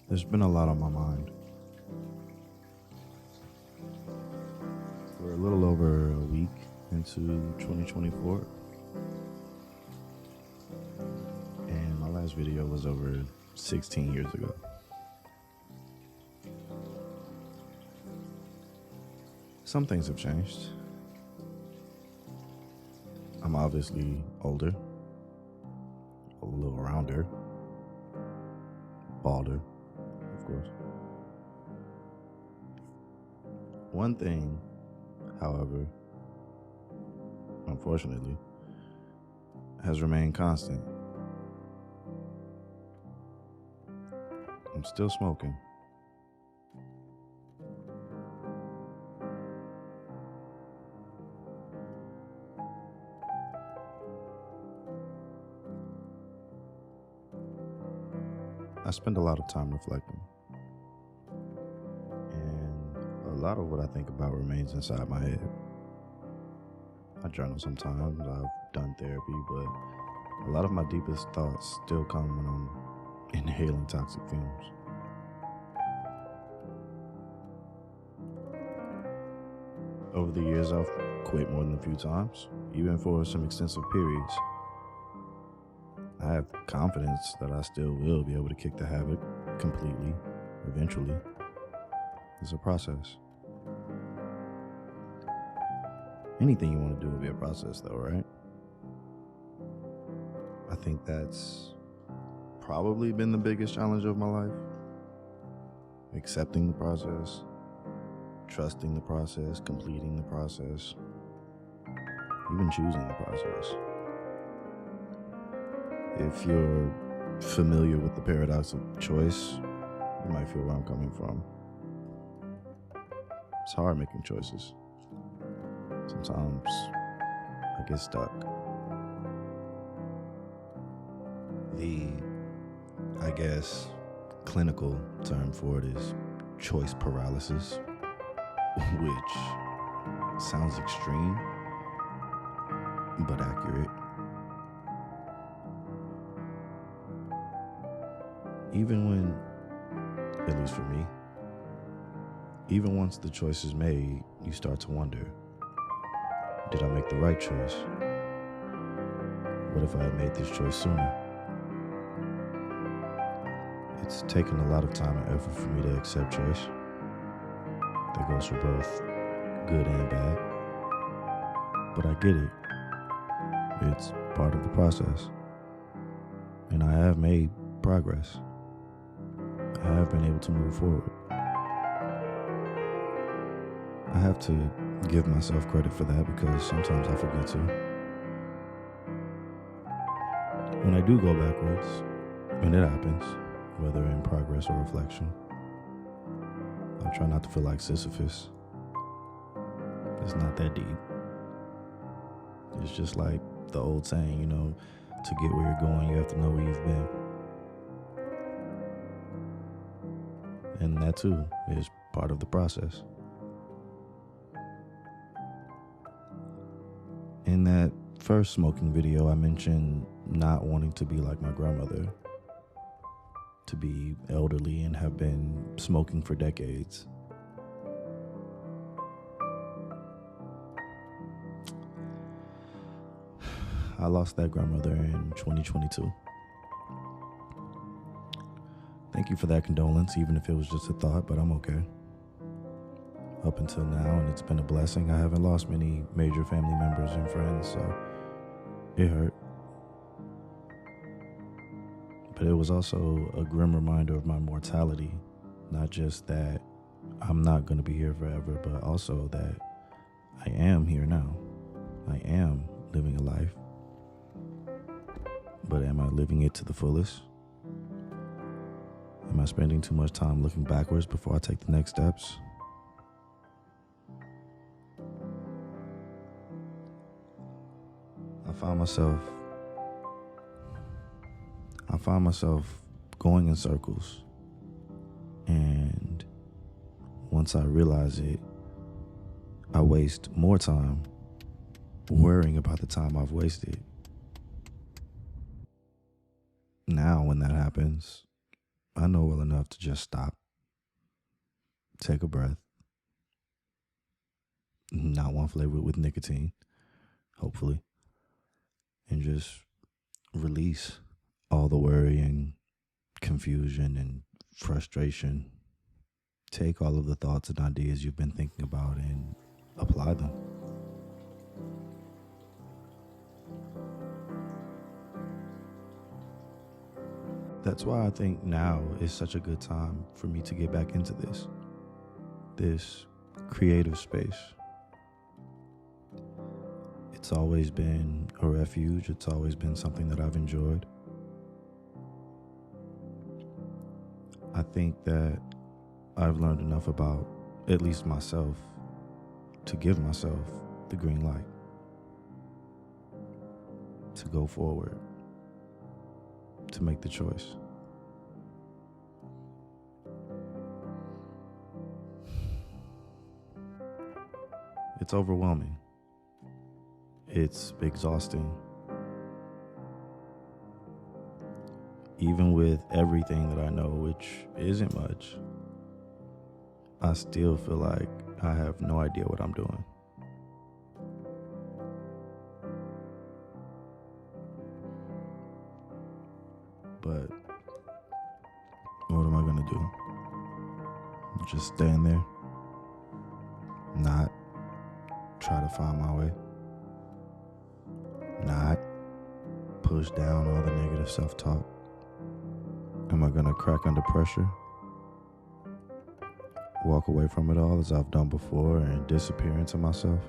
There's been a lot on my mind. We're a little over a week into 2024, and my last video was over 16 years ago. Some things have changed. I'm obviously older, a little rounder, balder, of course. One thing, however, unfortunately, has remained constant. I'm still smoking. I spend a lot of time reflecting, and a lot of what I think about remains inside my head. I journal sometimes, I've done therapy, but a lot of my deepest thoughts still come when I'm inhaling toxic fumes. Over the years, I've quit more than a few times, even for some extensive periods. I have confidence that I still will be able to kick the habit completely, eventually. It's a process. Anything you want to do will be a process, though, right? I think that's probably been the biggest challenge of my life. Accepting the process, trusting the process, completing the process, even choosing the process. If you're familiar with the paradox of choice, you might feel where I'm coming from. It's hard making choices. Sometimes I get stuck. The, I guess, clinical term for it is choice paralysis, which sounds extreme, but accurate. Even when, at least for me, even once the choice is made, you start to wonder, did I make the right choice? What if I had made this choice sooner? It's taken a lot of time and effort for me to accept choice. That goes for both good and bad. But I get it. It's part of the process. And I have made progress. I have been able to move forward. I have to give myself credit for that because sometimes I forget to. When I do go backwards, and it happens, whether in progress or reflection, I try not to feel like Sisyphus. It's not that deep. It's just like the old saying, to get where you're going, you have to know where you've been. And that too is part of the process. In that first smoking video, I mentioned not wanting to be like my grandmother, to be elderly and have been smoking for decades. I lost that grandmother in 2022. Thank you for that condolence, even if it was just a thought, but I'm okay. Up until now, and it's been a blessing, I haven't lost many major family members and friends, so it hurt. But it was also a grim reminder of my mortality, not just that I'm not going to be here forever, but also that I am here now. I am living a life. But am I living it to the fullest? Am I spending too much time looking backwards before I take the next steps? I find myself going in circles, and once I realize it, I waste more time worrying about the time I've wasted. Now, when that happens, I know well enough to just stop, take a breath, not one flavored with nicotine, hopefully, and just release all the worrying, confusion, and frustration. Take all of the thoughts and ideas you've been thinking about and apply them. That's why I think now is such a good time for me to get back into this creative space. It's always been a refuge. It's always been something that I've enjoyed. I think that I've learned enough about at least myself to give myself the green light to go forward, to make the choice. It's overwhelming. It's exhausting. Even with everything that I know, which isn't much, I still feel like I have no idea what I'm doing. But what am I gonna do? Just stand there? Not try to find my way? Not push down all the negative self-talk? Am I gonna crack under pressure? Walk away from it all as I've done before and disappear into myself?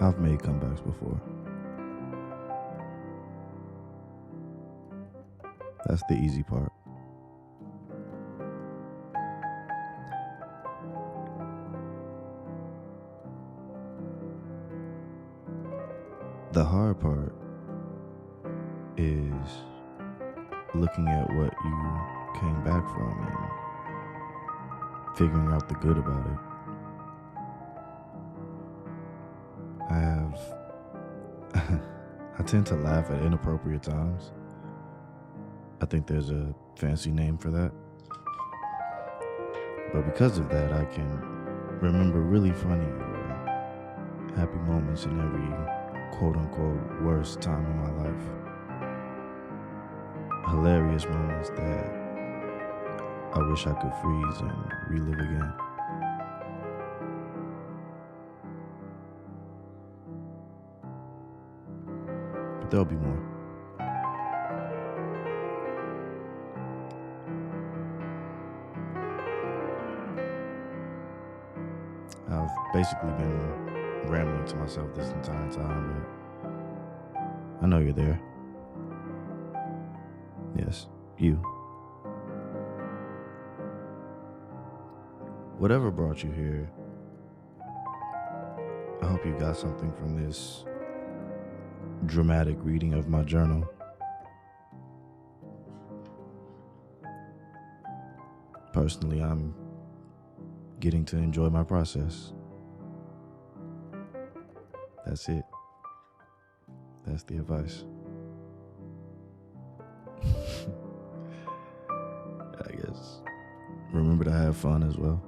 I've made comebacks before. That's the easy part. The hard part is looking at what you came back from and figuring out the good about it. I tend to laugh at inappropriate times. I think there's a fancy name for that. But because of that, I can remember really funny or happy moments in every quote-unquote worst time in my life. Hilarious moments that I wish I could freeze and relive again. But there'll be more. I've basically been rambling to myself this entire time, but I know you're there. Yes, you. Whatever brought you here, I hope you got something from this dramatic reading of my journal. Personally, I'm getting to enjoy my process. That's it. That's the advice. I guess remember to have fun as well.